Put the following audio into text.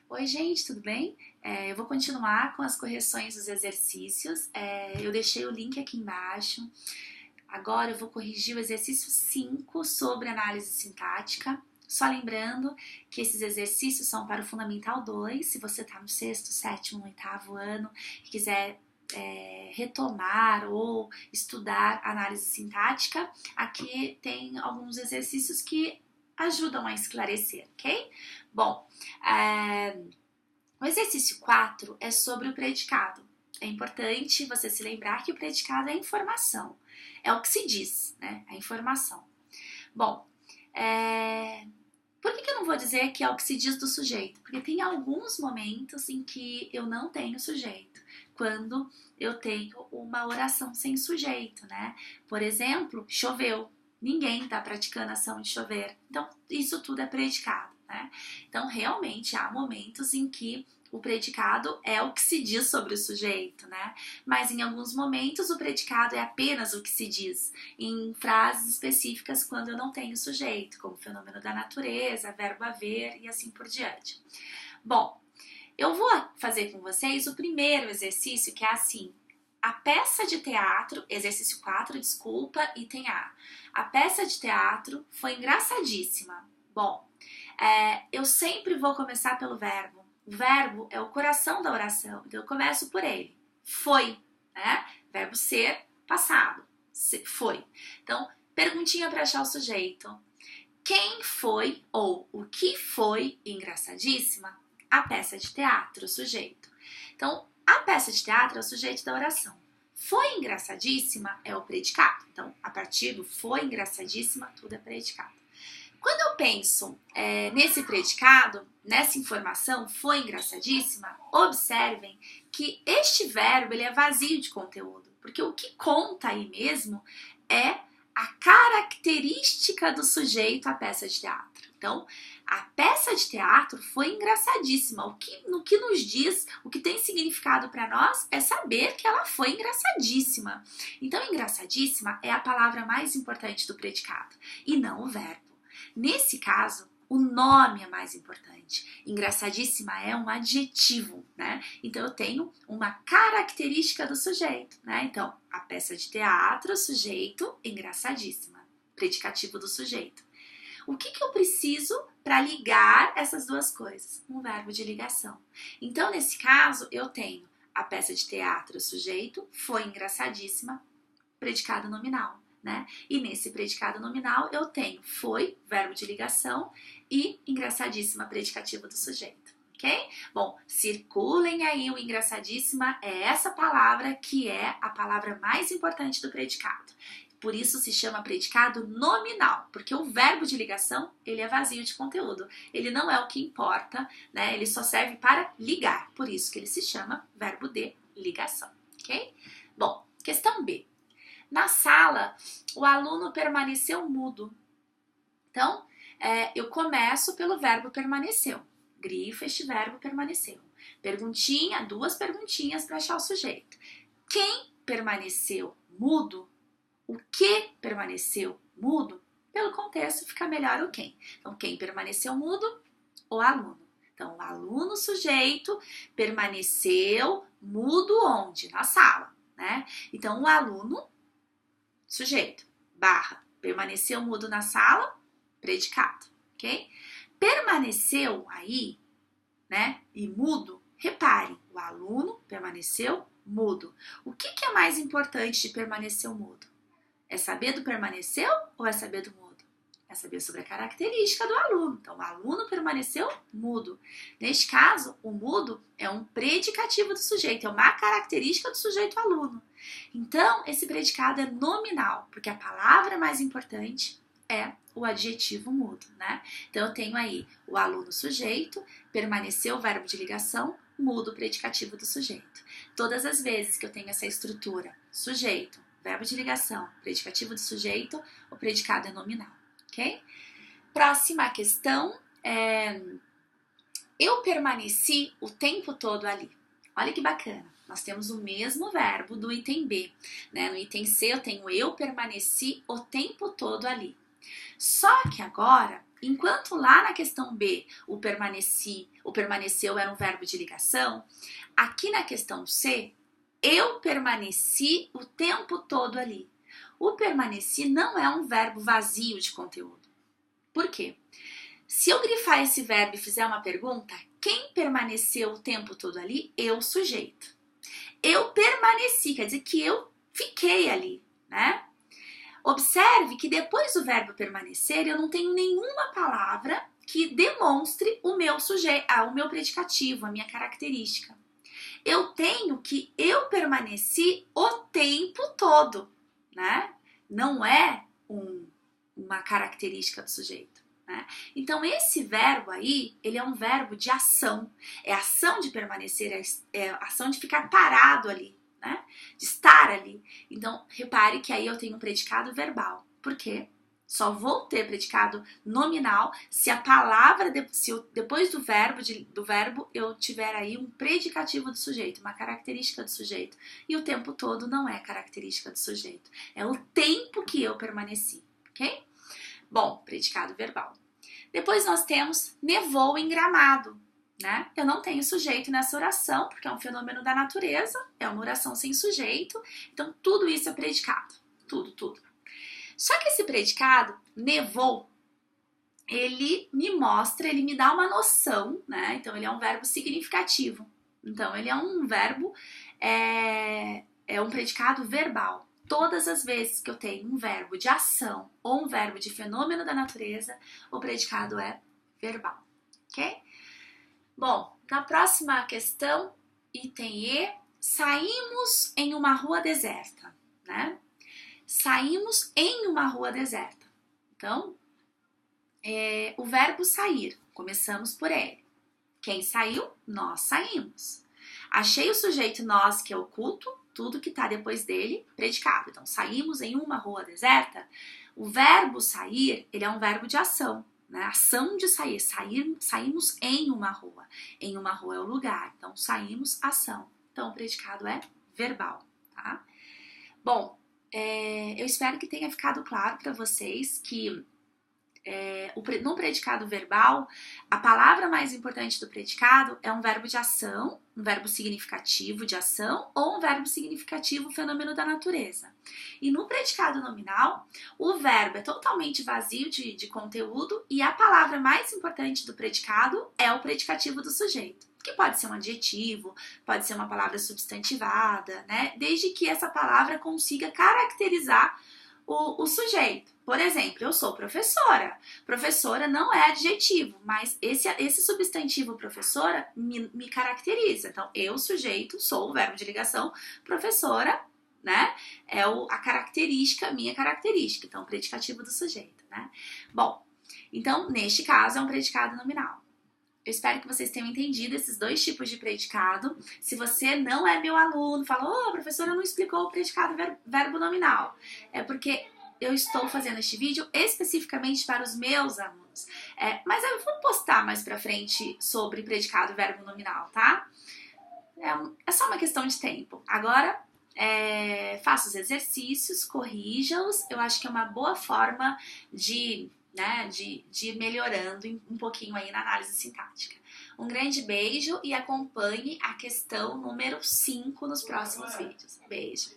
Oi, gente, tudo bem? Eu vou continuar com as correções dos exercícios. Eu deixei o link aqui embaixo. Agora eu vou corrigir o exercício 5 sobre análise sintática. Só lembrando que esses exercícios são para o Fundamental 2. Se você está no sexto, sétimo, oitavo ano e quiser retomar ou estudar análise sintática, aqui tem alguns exercícios que ajudam a esclarecer, ok? Bom, o exercício 4 é sobre o predicado. É importante você se lembrar que o predicado é a informação, é o que se diz, né? A informação. Bom, por que eu não vou dizer que é o que se diz do sujeito? Porque tem alguns momentos em que eu não tenho sujeito, quando eu tenho uma oração sem sujeito, né? Por exemplo, choveu. Ninguém está praticando a ação de chover. Então, isso tudo é predicado, né? Então, realmente, há momentos em que o predicado é o que se diz sobre o sujeito, né? Mas em alguns momentos o predicado é apenas o que se diz, em frases específicas quando eu não tenho sujeito, como fenômeno da natureza, verbo haver e assim por diante. Bom, eu vou fazer com vocês o primeiro exercício, que é assim: a peça de teatro, exercício 4, desculpa, item A. A peça de teatro foi engraçadíssima. Bom, eu sempre vou começar pelo verbo. O verbo é o coração da oração, então eu começo por ele. Foi, né? Verbo ser, passado. Foi. Então, perguntinha para achar o sujeito. Quem foi ou o que foi engraçadíssima? A peça de teatro, o sujeito. Então, a peça de teatro é o sujeito da oração. Foi engraçadíssima é o predicado. Então, a partir do foi engraçadíssima, tudo é predicado. Quando eu penso nesse predicado, nessa informação, foi engraçadíssima, observem que este verbo ele é vazio de conteúdo, porque o que conta aí mesmo é a característica do sujeito à peça de teatro. Então, a peça de teatro foi engraçadíssima. O que nos diz, o que tem significado para nós é saber que ela foi engraçadíssima. Então, engraçadíssima é a palavra mais importante do predicado e não o verbo. Nesse caso, o nome é mais importante. Engraçadíssima é um adjetivo, né? Então, eu tenho uma característica do sujeito, né? Então, a peça de teatro, sujeito, engraçadíssima. Predicativo do sujeito. O que eu preciso para ligar essas duas coisas? Um verbo de ligação. Então, nesse caso, eu tenho a peça de teatro, sujeito, foi engraçadíssima, predicado nominal. Né? E nesse predicado nominal eu tenho foi, verbo de ligação, e engraçadíssima, predicativo do sujeito, ok? Bom, circulem aí o engraçadíssima, é essa palavra que é a palavra mais importante do predicado. Por isso se chama predicado nominal, porque o verbo de ligação, ele é vazio de conteúdo. Ele não é o que importa, né? Ele só serve para ligar, por isso que ele se chama verbo de ligação, ok? Bom, questão B. Na sala, o aluno permaneceu mudo. Então, eu começo pelo verbo permaneceu. Grifa este verbo permaneceu. Perguntinha, duas perguntinhas para achar o sujeito. Quem permaneceu mudo? O que permaneceu mudo? Pelo contexto fica melhor o quem. Então, quem permaneceu mudo? O aluno. Então, o aluno sujeito permaneceu mudo onde? Na sala, né? Então, o aluno sujeito, barra, permaneceu mudo na sala, predicado, ok? Permaneceu aí, né, e mudo, repare, o aluno permaneceu mudo. O que é mais importante de permanecer mudo? É saber do permaneceu ou é saber do mudo? É saber sobre a característica do aluno. Então, o aluno permaneceu mudo. Neste caso, o mudo é um predicativo do sujeito, é uma característica do sujeito aluno. Então, esse predicado é nominal, porque a palavra mais importante é o adjetivo mudo, né? Então, eu tenho aí o aluno sujeito, permaneceu o verbo de ligação, mudo o predicativo do sujeito. Todas as vezes que eu tenho essa estrutura, sujeito, verbo de ligação, predicativo do sujeito, o predicado é nominal, ok? Próxima questão é: eu permaneci o tempo todo ali. Olha que bacana. Nós temos o mesmo verbo do item B, né? No item C eu tenho eu permaneci o tempo todo ali. Só que agora Enquanto lá na questão B o permaneceu era um verbo de ligação, aqui na questão C, eu permaneci o tempo todo ali. O permaneci não é um verbo vazio de conteúdo. Por quê? Se eu grifar esse verbo e fizer uma pergunta, quem permaneceu o tempo todo ali? Eu, sujeito. Eu permaneci, quer dizer que eu fiquei ali, né? Observe que depois do verbo permanecer, eu não tenho nenhuma palavra que demonstre o meu sujeito, o meu predicativo, a minha característica. Eu tenho que eu permaneci o tempo todo, né? Não é uma característica do sujeito, né? Então, esse verbo aí, ele é um verbo de ação. É ação de permanecer, é ação de ficar parado ali, né? De estar ali. Então, repare que aí eu tenho um predicado verbal. Por quê? Só vou ter predicado nominal se a palavra, depois do verbo, eu tiver aí um predicativo do sujeito, uma característica do sujeito. E o tempo todo não é característica do sujeito. É o tempo que eu permaneci, ok? Bom, predicado verbal. Depois nós temos nevou em Gramado, né? Eu não tenho sujeito nessa oração, porque é um fenômeno da natureza, é uma oração sem sujeito, então tudo isso é predicado, tudo. Só que esse predicado, nevou, ele me dá uma noção, né? Então ele é um verbo significativo. Então ele é um verbo, é um predicado verbal. Todas as vezes que eu tenho um verbo de ação ou um verbo de fenômeno da natureza, o predicado é verbal, ok? Bom, na próxima questão, item E, saímos em uma rua deserta, né? Saímos em uma rua deserta. Então, o verbo sair, começamos por ele. Quem saiu? Nós saímos. Achei o sujeito nós, que é oculto, tudo que está depois dele, predicado. Então, saímos em uma rua deserta. O verbo sair, ele é um verbo de ação, né? Ação de sair. Saímos em uma rua. Em uma rua é o lugar. Então, saímos, ação. Então, o predicado é verbal, tá? Bom, eu espero que tenha ficado claro para vocês que no predicado verbal, a palavra mais importante do predicado é um verbo de ação, um verbo significativo de ação ou um verbo significativo fenômeno da natureza. E no predicado nominal, o verbo é totalmente vazio de conteúdo e a palavra mais importante do predicado é o predicativo do sujeito, que pode ser um adjetivo, pode ser uma palavra substantivada, né? Desde que essa palavra consiga caracterizar o sujeito. Por exemplo, eu sou professora. Professora não é adjetivo, mas esse substantivo professora me caracteriza. Então, eu, sujeito, sou o verbo de ligação, professora, né? É a característica, minha característica. Então, predicativo do sujeito, né? Bom, então, neste caso, é um predicado nominal. Eu espero que vocês tenham entendido esses dois tipos de predicado. Se você não é meu aluno, fala, a professora não explicou o predicado verbo nominal. É porque eu estou fazendo este vídeo especificamente para os meus alunos. Mas eu vou postar mais pra frente sobre predicado verbo nominal, tá? É só uma questão de tempo. Agora, faça os exercícios, corrija-os. Eu acho que é uma boa forma de ir melhorando um pouquinho aí na análise sintática. Um grande beijo e acompanhe a questão número 5 nos próximos vídeos. Beijo!